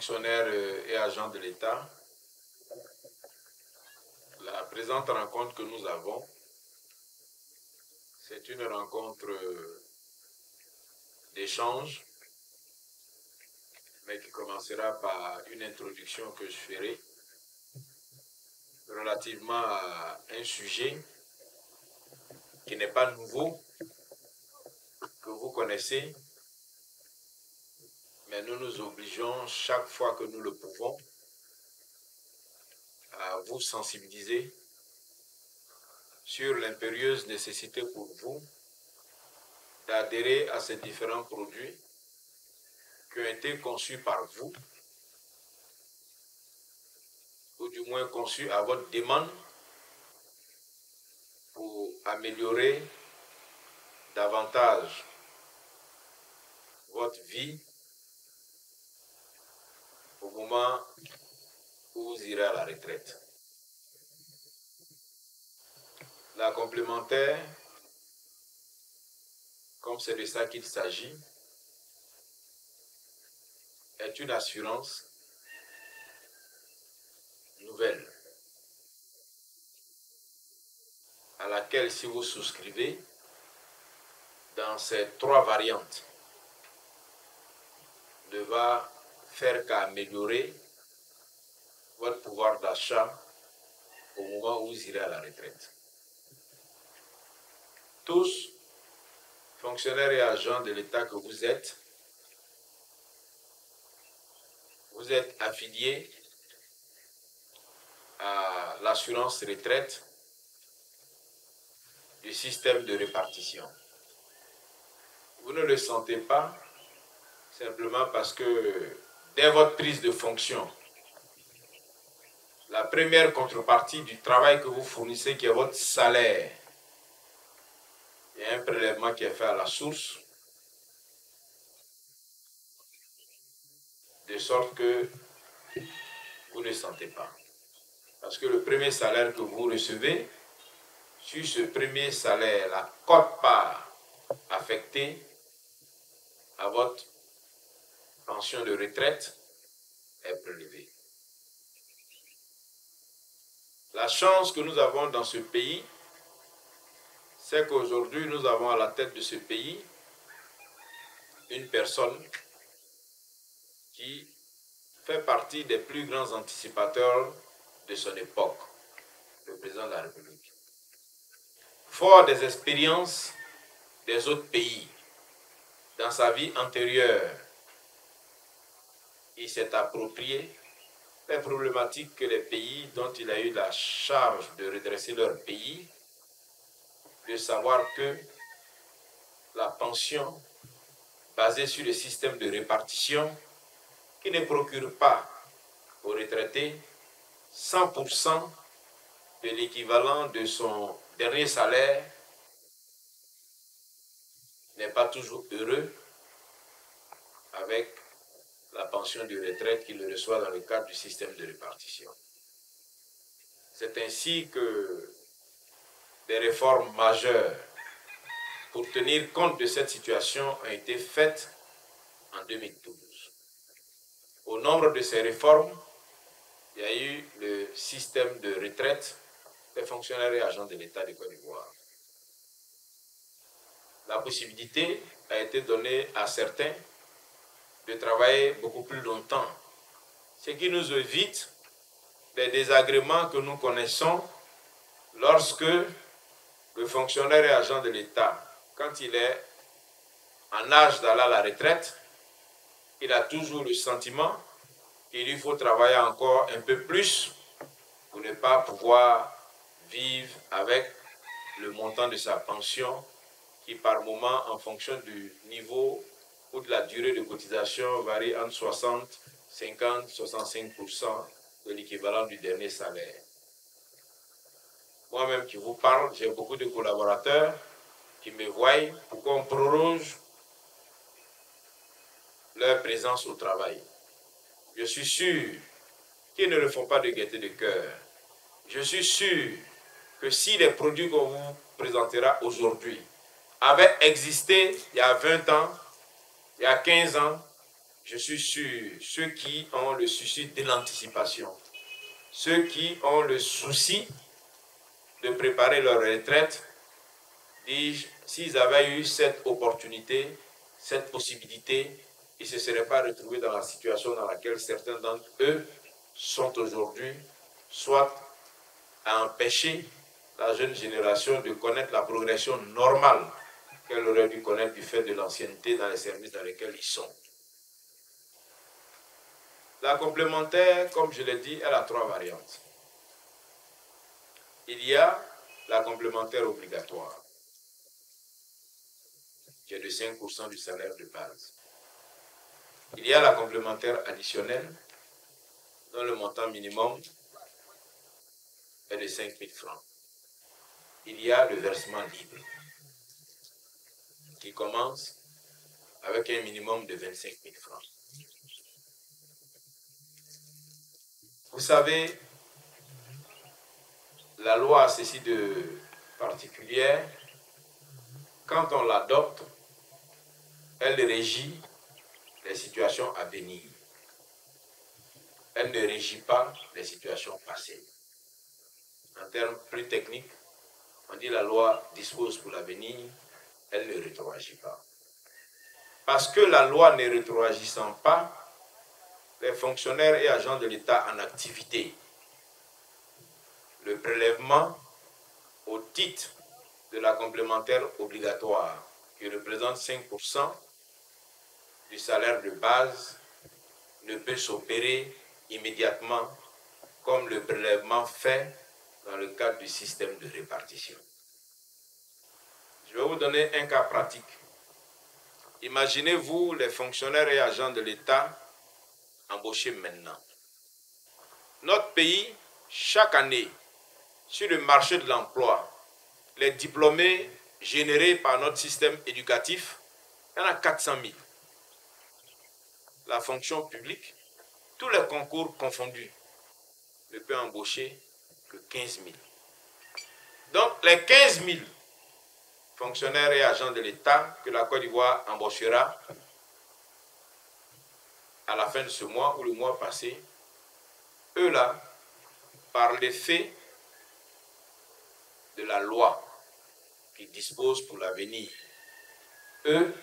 fonctionnaires et agents de l'État, la présente rencontre que nous avons, c'est une rencontre d'échange, mais qui commencera par une introduction que je ferai relativement à un sujet qui n'est pas nouveau, que vous connaissez, mais nous nous obligeons chaque fois que nous le pouvons à vous sensibiliser sur l'impérieuse nécessité pour vous d'adhérer à ces différents produits qui ont été conçus par vous, ou du moins conçus à votre demande pour améliorer davantage votre vie au moment où vous irez à la retraite. La complémentaire, comme c'est de ça qu'il s'agit, est une assurance nouvelle à laquelle, si vous souscrivez, dans ces 3 variantes, ne va faire qu'à améliorer votre pouvoir d'achat au moment où vous irez à la retraite. Tous, fonctionnaires et agents de l'État que vous êtes affiliés à l'assurance retraite du système de répartition. Vous ne le sentez pas simplement parce que dès votre prise de fonction, la première contrepartie du travail que vous fournissez, qui est votre salaire, il y a un prélèvement qui est fait à la source, de sorte que vous ne sentez pas. Parce que le premier salaire que vous recevez, sur ce premier salaire, la quote-part affectée à votre pension de retraite est prélevée. La chance que nous avons dans ce pays, c'est qu'aujourd'hui, nous avons à la tête de ce pays une personne qui fait partie des plus grands anticipateurs de son époque, le président de la République. Fort des expériences des autres pays, dans sa vie antérieure, il s'est approprié les problématiques que les pays dont il a eu la charge de redresser leur pays, de savoir que la pension basée sur le système de répartition qui ne procure pas aux retraités 100% de l'équivalent de son dernier salaire n'est pas toujours heureux avec la pension de retraite qu'il reçoit dans le cadre du système de répartition. C'est ainsi que des réformes majeures pour tenir compte de cette situation ont été faites en 2012. Au nombre de ces réformes, il y a eu le système de retraite des fonctionnaires et agents de l'État de Côte d'Ivoire. La possibilité a été donnée à certains de travailler beaucoup plus longtemps, ce qui nous évite les désagréments que nous connaissons lorsque le fonctionnaire et agent de l'État, quand il est en âge d'aller à la retraite, il a toujours le sentiment qu'il lui faut travailler encore un peu plus pour ne pas pouvoir vivre avec le montant de sa pension qui par moment, en fonction du niveau ou de la durée de cotisation, varie entre 60, 50, 65% de l'équivalent du dernier salaire. Moi-même qui vous parle, j'ai beaucoup de collaborateurs qui me voient pour qu'on proroge leur présence au travail. Je suis sûr qu'ils ne le font pas de gaieté de cœur. Je suis sûr que si les produits qu'on vous présentera aujourd'hui avaient existé il y a 20 ans, il y a 15 ans, je suis sûr, ceux qui ont le souci de l'anticipation, ceux qui ont le souci de préparer leur retraite, dis-je, s'ils avaient eu cette opportunité, cette possibilité, ils ne se seraient pas retrouvés dans la situation dans laquelle certains d'entre eux sont aujourd'hui, soit à empêcher la jeune génération de connaître la progression normale qu'elle aurait dû connaître du fait de l'ancienneté dans les services dans lesquels ils sont. La complémentaire, comme je l'ai dit, elle a 3 variantes. Il y a la complémentaire obligatoire, qui est de 5% du salaire de base. Il y a la complémentaire additionnelle, dont le montant minimum est de 5 000 francs. Il y a le versement libre, qui commence avec un minimum de 25 000 francs. Vous savez, la loi a ceci de particulier. Quand on l'adopte, elle régit les situations à venir. Elle ne régit pas les situations passées. En termes plus techniques, on dit la loi dispose pour l'avenir, elle ne rétroagit pas. Parce que la loi ne rétroagissant pas, les fonctionnaires et agents de l'État en activité, le prélèvement au titre de la complémentaire obligatoire, qui représente 5% du salaire de base, ne peut s'opérer immédiatement comme le prélèvement fait dans le cadre du système de répartition. Je vais vous donner un cas pratique. Imaginez-vous les fonctionnaires et agents de l'État embauchés maintenant. Notre pays, chaque année, sur le marché de l'emploi, les diplômés générés par notre système éducatif, il y en a 400 000. La fonction publique, tous les concours confondus, ne peut embaucher que 15 000. Donc, les 15 000 fonctionnaires et agents de l'État que la Côte d'Ivoire embauchera à la fin de ce mois ou le mois passé, eux-là, par l'effet de la loi qui dispose pour l'avenir, eux,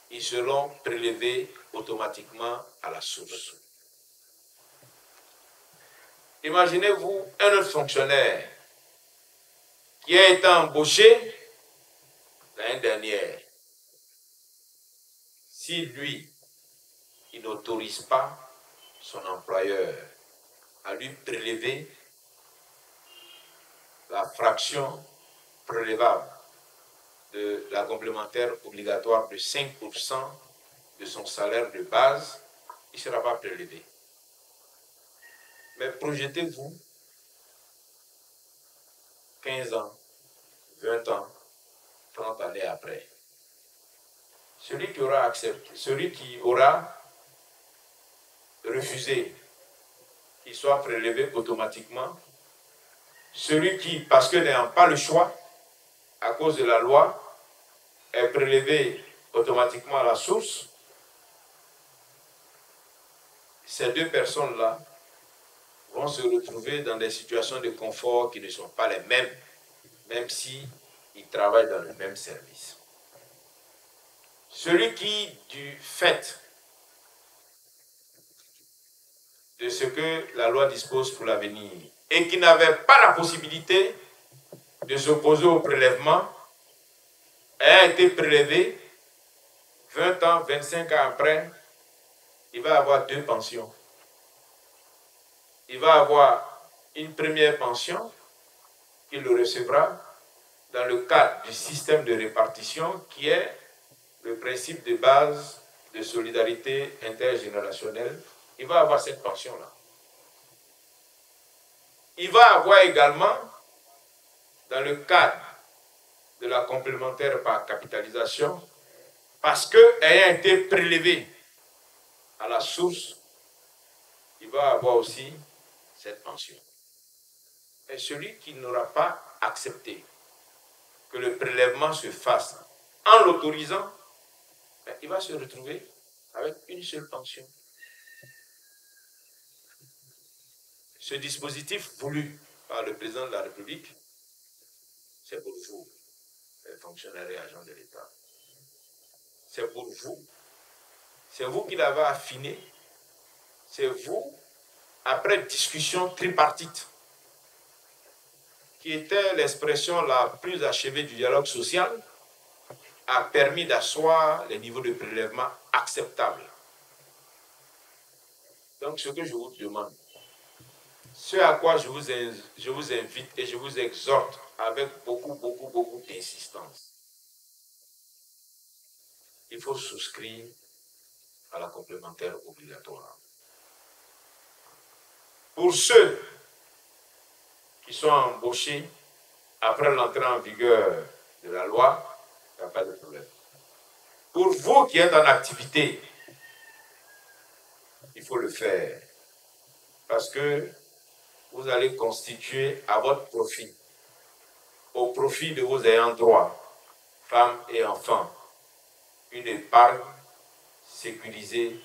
ils seront prélevés automatiquement à la source. Imaginez-vous un autre fonctionnaire qui a été embauché l'année dernière. Si lui, il n'autorise pas son employeur à lui prélever la fraction prélevable de la complémentaire obligatoire de 5% de son salaire de base, il ne sera pas prélevé. Mais projetez-vous 15 ans, 20 ans, 30 années après. Celui qui aura accepté, celui qui aura refusé qu'il soit prélevé automatiquement, celui qui, parce que n'ayant pas le choix, à cause de la loi, est prélevé automatiquement à la source, ces deux personnes-là vont se retrouver dans des situations de confort qui ne sont pas les mêmes, même si ils travaillent dans le même service. Celui qui, du fait de ce que la loi dispose pour l'avenir et qui n'avait pas la possibilité de s'opposer au prélèvement, a été prélevé 20 ans, 25 ans après, il va avoir 2 pensions. Il va avoir une première pension qu'il le recevra dans le cadre du système de répartition qui est le principe de base de solidarité intergénérationnelle. Il va avoir cette pension-là. Il va avoir également, dans le cadre de la complémentaire par capitalisation, parce que ayant été prélevé à la source, il va avoir aussi cette pension. Et celui qui n'aura pas accepté que le prélèvement se fasse en l'autorisant, il va se retrouver avec une seule pension. Ce dispositif voulu par le président de la République, c'est pour vous, les fonctionnaires et agents de l'État. C'est pour vous. C'est vous qui l'avez affiné. C'est vous, après discussion tripartite, qui était l'expression la plus achevée du dialogue social, a permis d'asseoir les niveaux de prélèvement acceptables. Donc, ce que je vous demande, ce à quoi je vous invite et je vous exhorte avec beaucoup d'insistance, il faut souscrire à la complémentaire obligatoire. Pour ceux qui sont embauchés après l'entrée en vigueur de la loi, il n'y a pas de problème. Pour vous qui êtes en activité, il faut le faire. Parce que vous allez constituer à votre profit, au profit de vos ayants droit, femmes et enfants, une épargne sécurisée,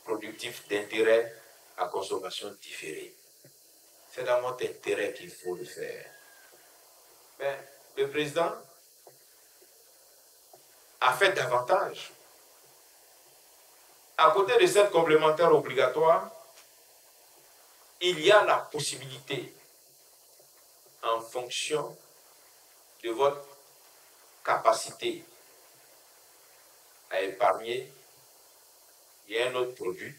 productive d'intérêt à consommation différée. C'est dans votre intérêt qu'il faut le faire. Mais le président a fait davantage. À côté de cette complémentaire obligatoire, il y a la possibilité, en fonction de votre capacité à épargner, il y a un autre produit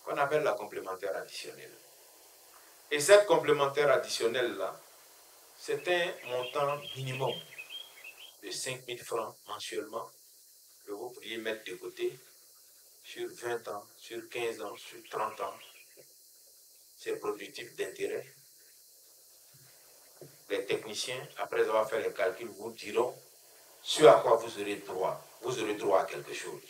qu'on appelle la complémentaire additionnelle. Et cette complémentaire additionnelle-là, c'est un montant minimum de 5 000 francs mensuellement que vous pourriez mettre de côté sur 20 ans, sur 15 ans, sur 30 ans. C'est productif d'intérêt. Les techniciens, après avoir fait les calculs, vous diront ce à quoi vous aurez droit. Vous aurez droit à quelque chose.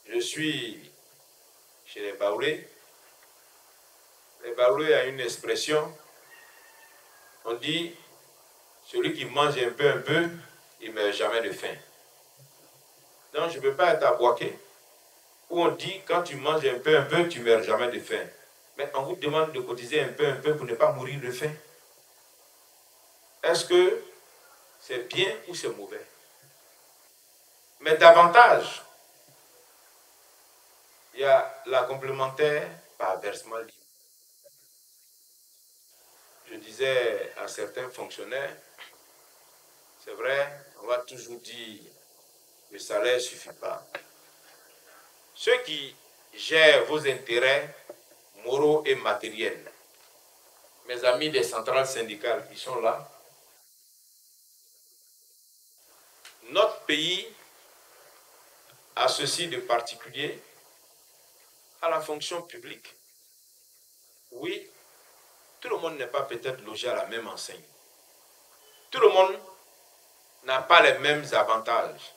Je suis chez les Baoulés. Les Baoulés a une expression. On dit, celui qui mange un peu, il ne meurt jamais de faim. Donc, je ne peux pas être à Boaké, où on dit, quand tu manges un peu, tu ne meurs jamais de faim. Mais on vous demande de cotiser un peu pour ne pas mourir de faim. Est-ce que c'est bien ou c'est mauvais? Mais davantage, il y a la complémentaire par versement libre. Je disais à certains fonctionnaires, c'est vrai, on va toujours dire que le salaire ne suffit pas. Ceux qui gèrent vos intérêts moraux et matériels, mes amis des centrales syndicales qui sont là, notre pays a ceci de particulier à la fonction publique. Oui, tout le monde n'est pas peut-être logé à la même enseigne. Tout le monde n'a pas les mêmes avantages,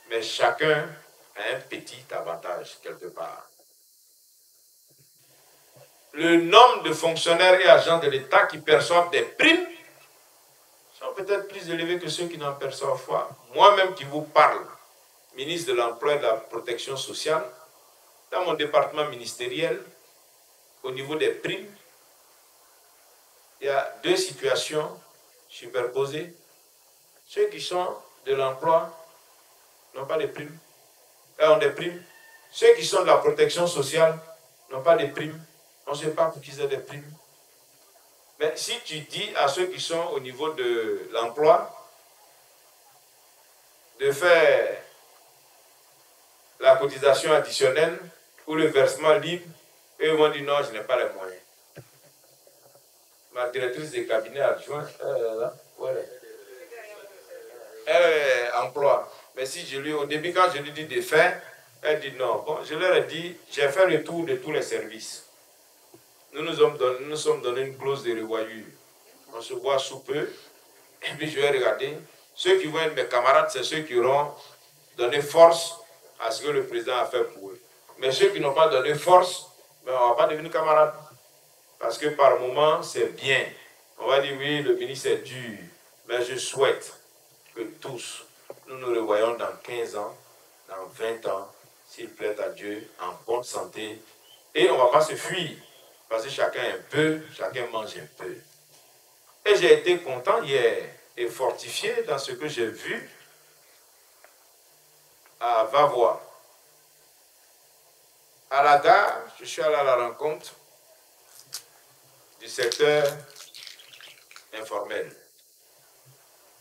mais chacun a un petit avantage quelque part. Le nombre de fonctionnaires et agents de l'État qui perçoivent des primes sont peut-être plus élevés que ceux qui n'en perçoivent pas. Moi-même qui vous parle, ministre de l'Emploi et de la Protection sociale, dans mon département ministériel, au niveau des primes, il y a deux situations superposées. Ceux qui sont de l'emploi n'ont pas de primes. Ont des primes. Ceux qui sont de la protection sociale n'ont pas de primes. On ne sait pas pour qui ils ont des primes. Mais si tu dis à ceux qui sont au niveau de l'emploi de faire la cotisation additionnelle ou le versement libre, eux vont dire non, je n'ai pas les moyens. Ma directrice de cabinet adjoint, emploi. Mais si je lui, au début, quand je lui dis de faire, elle dit non. Bon, je leur ai dit, j'ai fait le tour de tous les services. Nous sommes donné une clause de revoyure. On se voit sous peu. Et puis je vais regarder. Ceux qui vont être mes camarades, c'est ceux qui auront donné force à ce que le président a fait pour eux. Mais ceux qui n'ont pas donné force, ben on ne va pas devenir camarades. Parce que par moment, c'est bien. On va dire oui, le ministre est dur. Mais je souhaite que tous, nous nous revoyons dans 15 ans dans 20 ans, s'il plaît à Dieu, en bonne santé. Et on ne va pas se fuir, parce que chacun un peu, chacun mange un peu. Et j'ai été content hier et fortifié dans ce que j'ai vu à Vavois. À la gare, je suis allé à la rencontre du secteur informel.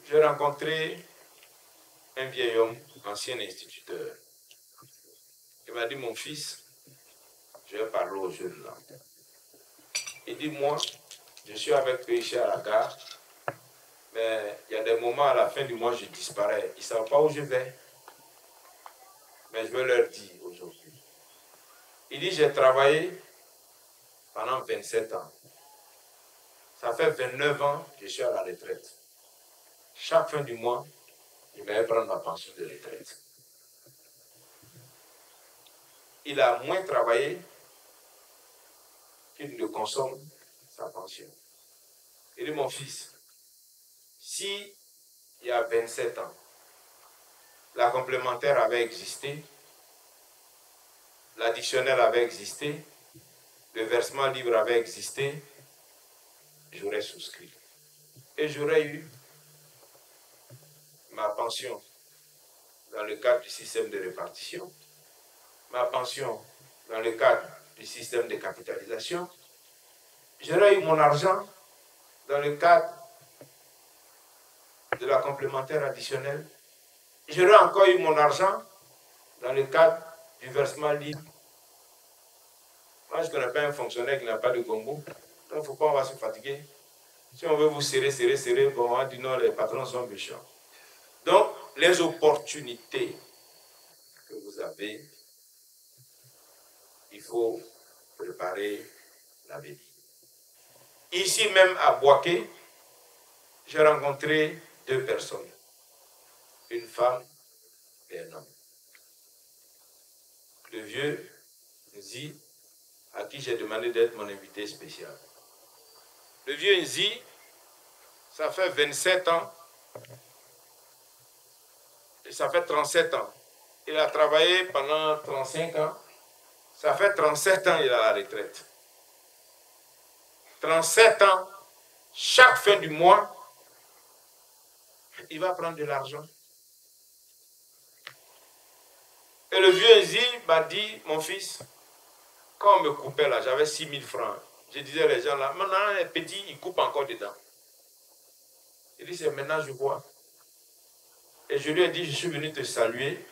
J'ai rencontré un vieil homme, ancien instituteur. Il m'a dit, mon fils, je vais parler aux jeunes là. Il dit, moi, je suis avec eux ici à la gare, mais il y a des moments à la fin du mois, je disparais. Ils ne savent pas où je vais. Mais je vais leur dire aujourd'hui. Il dit, j'ai travaillé pendant 27 ans. Ça fait 29 ans que je suis à la retraite. Chaque fin du mois, je vais prendre ma pension de retraite. Il a moins travaillé qu'il ne consomme sa pension. Il dit, mon fils, si il y a 27 ans, la complémentaire avait existé, l'additionnel avait existé, le versement libre avait existé, j'aurais souscrit. Et j'aurais eu ma pension dans le cadre du système de répartition, ma pension dans le cadre du système de capitalisation, j'aurais eu mon argent dans le cadre de la complémentaire additionnelle, j'aurais encore eu mon argent dans le cadre du versement libre. Moi, je ne connais pas un fonctionnaire qui n'a pas de gombo, donc il ne faut pas, on va se fatiguer. Si on veut vous serrer, bon, on va dire non, les patrons sont méchants. Donc, les opportunités que vous avez, il faut préparer l'avenir. Ici même à Boaké, j'ai rencontré 2 personnes, une femme et un homme. Le vieux Nzi, à qui j'ai demandé d'être mon invité spécial. Le vieux Nzi, ça fait 27 ans, et ça fait 37 ans. Il a travaillé pendant 35 ans. Ça fait 37 ans qu'il est à la retraite. 37 ans, chaque fin du mois, il va prendre de l'argent. Et le vieux Nzi m'a dit, mon fils, quand on me coupait là, j'avais 6 000 francs. Je disais les gens là, maintenant les petits, ils coupent encore dedans. Il dit, c'est maintenant je vois. Et je lui ai dit, je suis venu te saluer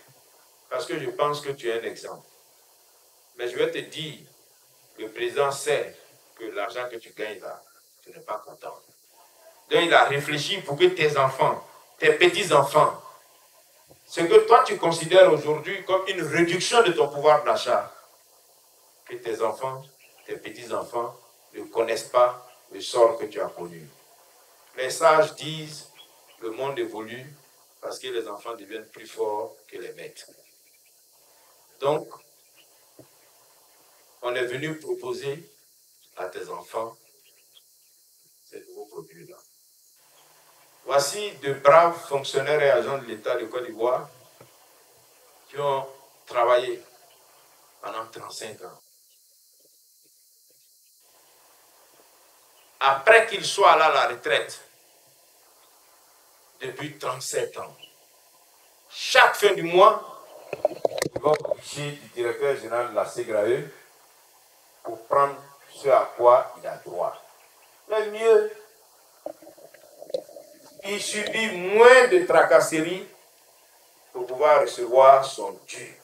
parce que je pense que tu es un exemple. Mais je vais te dire, le président sait que l'argent que tu gagnes là, tu n'es pas content. Donc il a réfléchi pour que tes enfants, tes petits-enfants, ce que toi tu considères aujourd'hui comme une réduction de ton pouvoir d'achat, que tes enfants, tes petits-enfants ne connaissent pas le sort que tu as connu. Les sages disent que le monde évolue parce que les enfants deviennent plus forts que les maîtres. Donc, on est venu proposer à tes enfants ces nouveaux produits-là. Voici de braves fonctionnaires et agents de l'État de Côte d'Ivoire qui ont travaillé pendant 35 ans. Après qu'ils soient là à la retraite, depuis 37 ans, chaque fin du mois, ils vont au guichet du directeur général de la CGRAE pour prendre ce à quoi il a droit. Le mieux, il subit moins de tracasseries pour pouvoir recevoir son dû.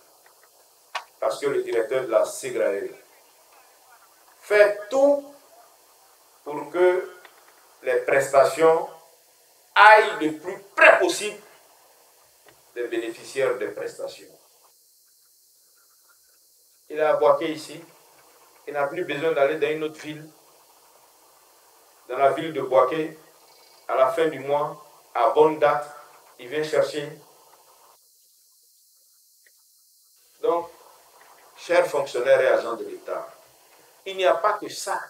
Parce que le directeur de la CGRAE fait tout pour que les prestations aillent le plus près possible des bénéficiaires des prestations. Il est à Boaké ici, il n'a plus besoin d'aller dans une autre ville. Dans la ville de Boaké, à la fin du mois, à bonne date, il vient chercher. Donc, chers fonctionnaires et agents de l'État, il n'y a pas que ça.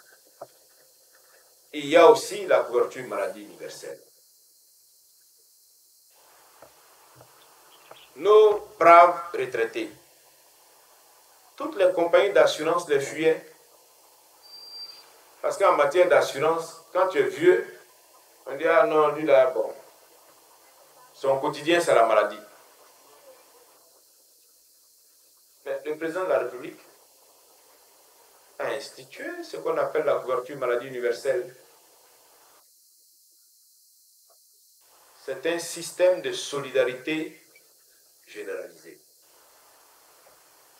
Il y a aussi la couverture maladie universelle. nos braves retraités. Toutes les compagnies d'assurance les fuyaient. Parce qu'en matière d'assurance, quand tu es vieux, on dit, ah non, lui là, bon, son quotidien, c'est la maladie. Mais le président de la République a institué ce qu'on appelle la couverture maladie universelle. C'est un système de solidarité généralisé.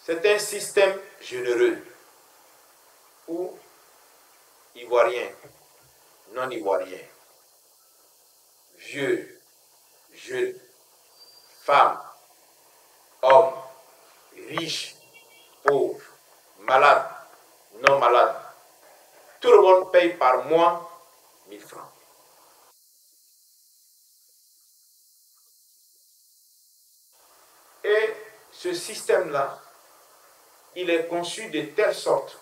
C'est un système généreux où Ivoiriens, non-Ivoiriens, vieux, jeunes, femmes, hommes, riches, pauvres, malades, non malades, tout le monde paye par mois 1000 francs. Et ce système-là, il est conçu de telle sorte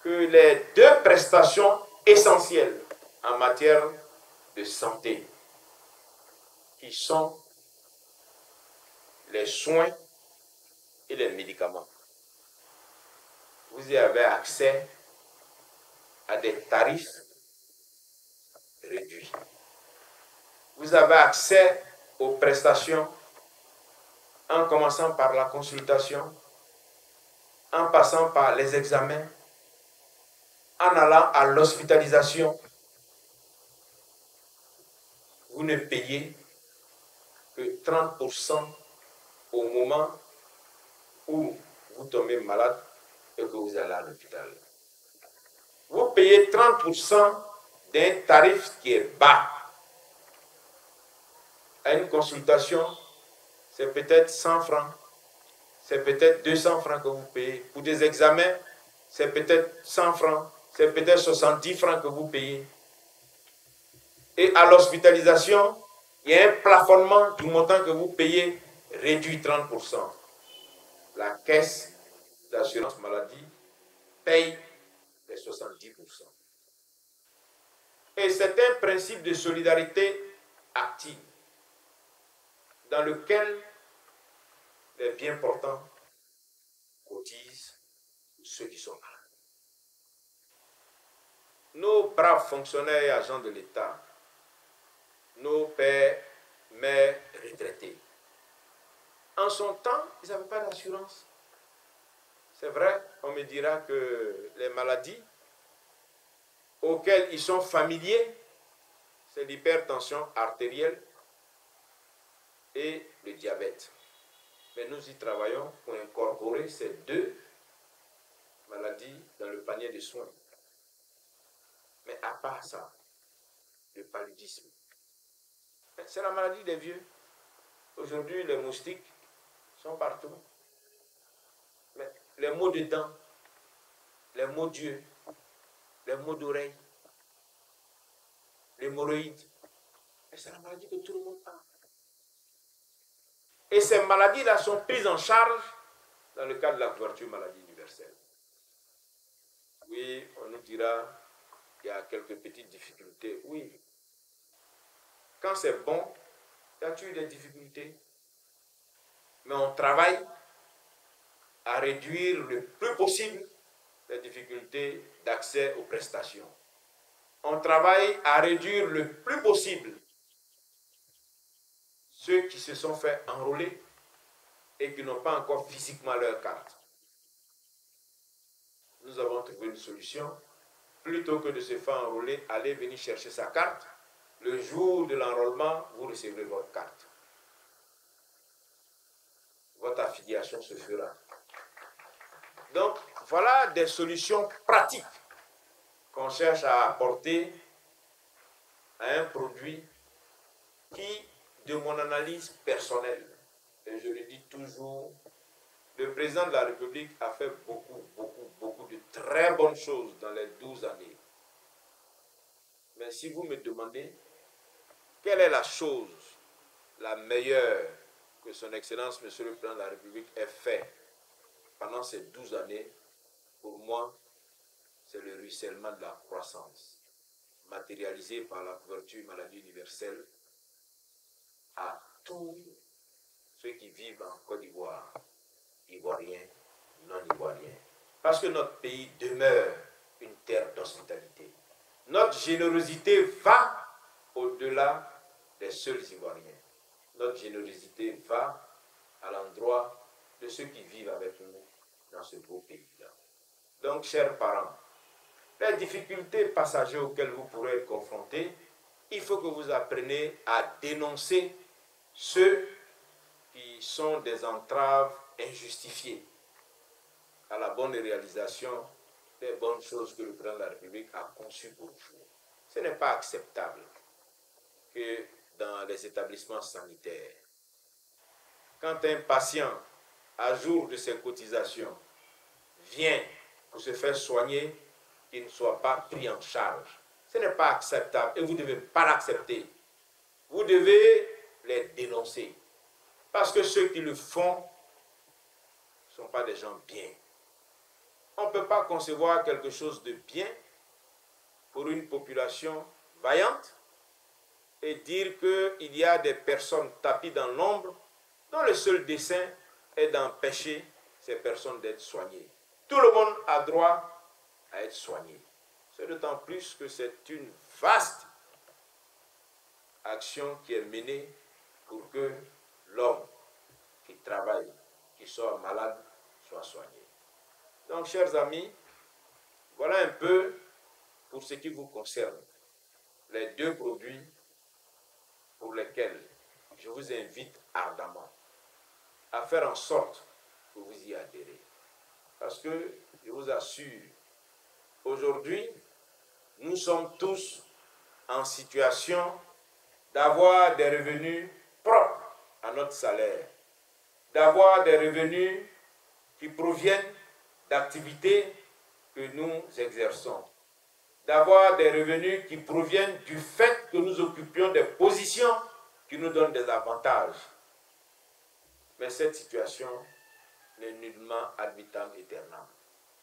que les deux prestations essentielles en matière de santé, qui sont les soins et les médicaments, vous y avez accès à des tarifs réduits. Vous avez accès aux prestations en commençant par la consultation, en passant par les examens, en allant à l'hospitalisation. Vous ne payez que 30% au moment où vous tombez malade et que vous allez à l'hôpital. Vous payez 30% d'un tarif qui est bas. À une consultation, c'est peut-être 100 francs, c'est peut-être 200 francs que vous payez. Pour des examens, c'est peut-être 100 francs, c'est peut-être 70 francs que vous payez. Et à l'hospitalisation, il y a un plafonnement du montant que vous payez réduit 30%. La caisse d'assurance maladie paye les 70%. Et c'est un principe de solidarité active dans lequel les bien portants cotisent pour ceux qui sont malades. Nos braves fonctionnaires et agents de l'État, nos pères, mères retraités, en son temps, ils n'avaient pas d'assurance. C'est vrai, on me dira que les maladies auxquelles ils sont familiers, c'est l'hypertension artérielle et le diabète. Mais nous y travaillons pour incorporer ces deux maladies dans le panier de soins. Mais à part ça, le paludisme, c'est la maladie des vieux. Aujourd'hui, les moustiques sont partout. Mais les maux de dents, les maux d'yeux, les maux d'oreilles, l'hémorroïde, c'est la maladie que tout le monde a. Et ces maladies-là sont prises en charge dans le cadre de la couverture maladie universelle. Oui, on nous dira qu'il y a quelques petites difficultés. Oui. Quand c'est bon, il y a toujours des difficultés. Mais on travaille à réduire le plus possible les difficultés d'accès aux prestations. On travaille à réduire le plus possible ceux qui se sont fait enrôler et qui n'ont pas encore physiquement leur carte. Nous avons trouvé une solution. Plutôt que de se faire enrôler, allez venir chercher sa carte. Le jour de l'enrôlement, vous recevrez votre carte. Votre affiliation se fera. Donc, voilà des solutions pratiques qu'on cherche à apporter à un produit qui, de mon analyse personnelle, et je le dis toujours, le président de la République a fait beaucoup de très bonnes choses dans les 12 années. Mais si vous me demandez quelle est la chose la meilleure que son Excellence, Monsieur le Président de la République, ait fait pendant ces 12 années, pour moi, c'est le ruissellement de la croissance, matérialisé par la couverture maladie universelle à tous ceux qui vivent en Côte d'Ivoire, Ivoiriens, non-Ivoiriens. Parce que notre pays demeure une terre d'hospitalité. Notre générosité va au-delà des seuls Ivoiriens. Notre générosité va à l'endroit de ceux qui vivent avec nous dans ce beau pays-là. Donc, chers parents, les difficultés passagères auxquelles vous pourrez être confrontés, il faut que vous appreniez à dénoncer ceux qui sont des entraves injustifiées à la bonne réalisation des bonnes choses que le président de la République a conçues pour vous. Ce n'est pas acceptable que dans les établissements sanitaires, quand un patient, à jour de ses cotisations, vient pour se faire soigner, qu'il ne soit pas pris en charge. Ce n'est pas acceptable et vous ne devez pas l'accepter. Vous devez les dénoncer. Parce que ceux qui le font ne sont pas des gens bien. On ne peut pas concevoir quelque chose de bien pour une population vaillante et dire qu'il y a des personnes tapies dans l'ombre dont le seul dessein est d'empêcher ces personnes d'être soignées. Tout le monde a droit à être soigné. C'est d'autant plus que c'est une vaste action qui est menée pour que l'homme qui travaille, qui soit malade, soit soigné. Donc, chers amis, voilà un peu pour ce qui vous concerne, les deux produits pour lesquels je vous invite ardemment à faire en sorte que vous y adhérez. Parce que, je vous assure, aujourd'hui, nous sommes tous en situation d'avoir des revenus propres à notre salaire, d'avoir des revenus qui proviennent d'activités que nous exerçons, d'avoir des revenus qui proviennent du fait que nous occupions des positions qui nous donnent des avantages. Mais cette situation n'est nullement ad vitam aeternam.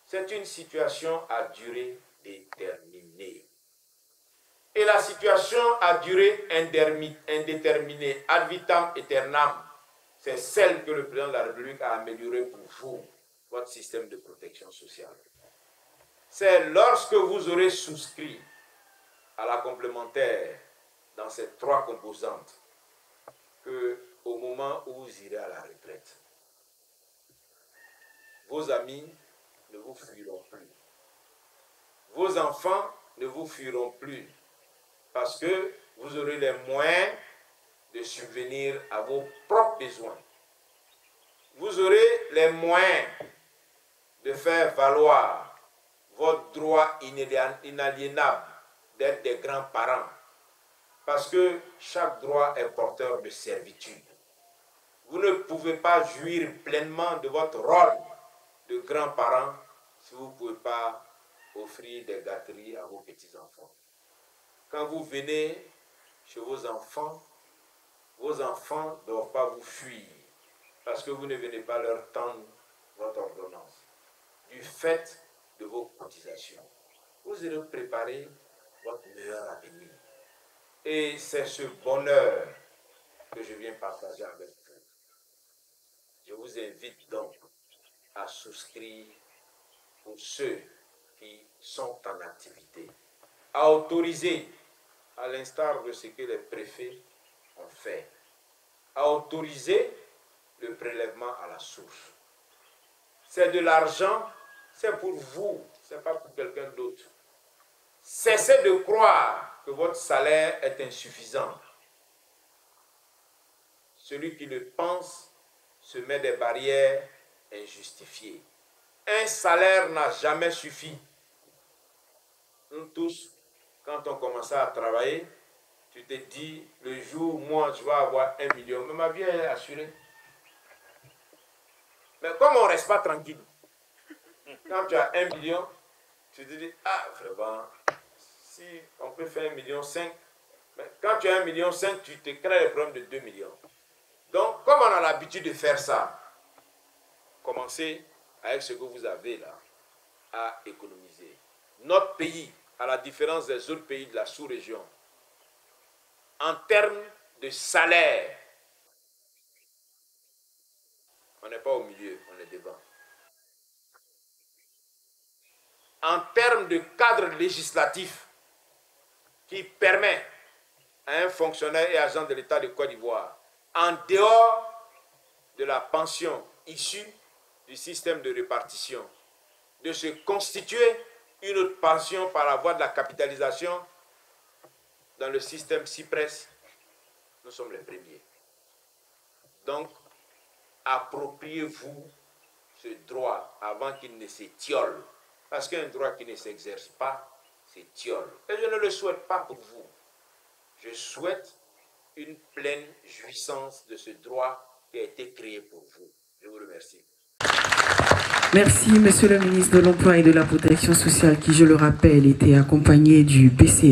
C'est une situation à durée déterminée. Et la situation à durée indéterminée, ad vitam aeternam, c'est celle que le président de la République a améliorée pour vous, votre système de protection sociale. C'est lorsque vous aurez souscrit à la complémentaire dans ces trois composantes que, au moment où vous irez à la retraite, vos amis ne vous fuiront plus. Vos enfants ne vous fuiront plus parce que vous aurez les moyens de subvenir à vos propres besoins. Vous aurez les moyens de faire valoir votre droit inaliénable d'être des grands-parents parce que chaque droit est porteur de servitude. Vous ne pouvez pas jouir pleinement de votre rôle de grands-parents si vous ne pouvez pas offrir des gâteries à vos petits-enfants. Quand vous venez chez vos enfants ne doivent pas vous fuir parce que vous ne venez pas leur tendre votre ordonnance. Du fait de vos cotisations, vous allez préparer votre meilleur avenir. Et c'est ce bonheur que je viens partager avec vous. Je vous invite donc à souscrire pour ceux qui sont en activité, à autoriser, à l'instar de ce que les préfets ont fait, à autoriser le prélèvement à la source. C'est de l'argent, c'est pour vous, ce n'est pas pour quelqu'un d'autre. Cessez de croire que votre salaire est insuffisant. Celui qui le pense se met des barrières injustifiées. Un salaire n'a jamais suffi. Nous tous, quand on commençait à travailler, tu te dis, le jour où moi je vais avoir 1 million, mais ma vie est assurée. Mais comme on ne reste pas tranquille, quand tu as 1 million, tu te dis, ah vraiment, si on peut faire 1,5 million, mais quand tu as 1,5 million, tu te crées le problème de 2 millions. Donc, comme on a l'habitude de faire ça, commencez avec ce que vous avez là, à économiser. Notre pays, à la différence des autres pays de la sous-région, en termes de salaire, On n'est pas au milieu, on est devant. En termes de cadre législatif qui permet à un fonctionnaire et agent de l'État de Côte d'Ivoire, en dehors de la pension issue du système de répartition, de se constituer une autre pension par la voie de la capitalisation dans le système CIPRES, nous sommes les premiers. Donc, appropriez-vous ce droit avant qu'il ne s'étiole. Parce qu'un droit qui ne s'exerce pas, s'étiole. Et je ne le souhaite pas pour vous. Je souhaite une pleine jouissance de ce droit qui a été créé pour vous. Je vous remercie. Merci, Monsieur le ministre de l'Emploi et de la Protection sociale, qui, je le rappelle, était accompagné du PC.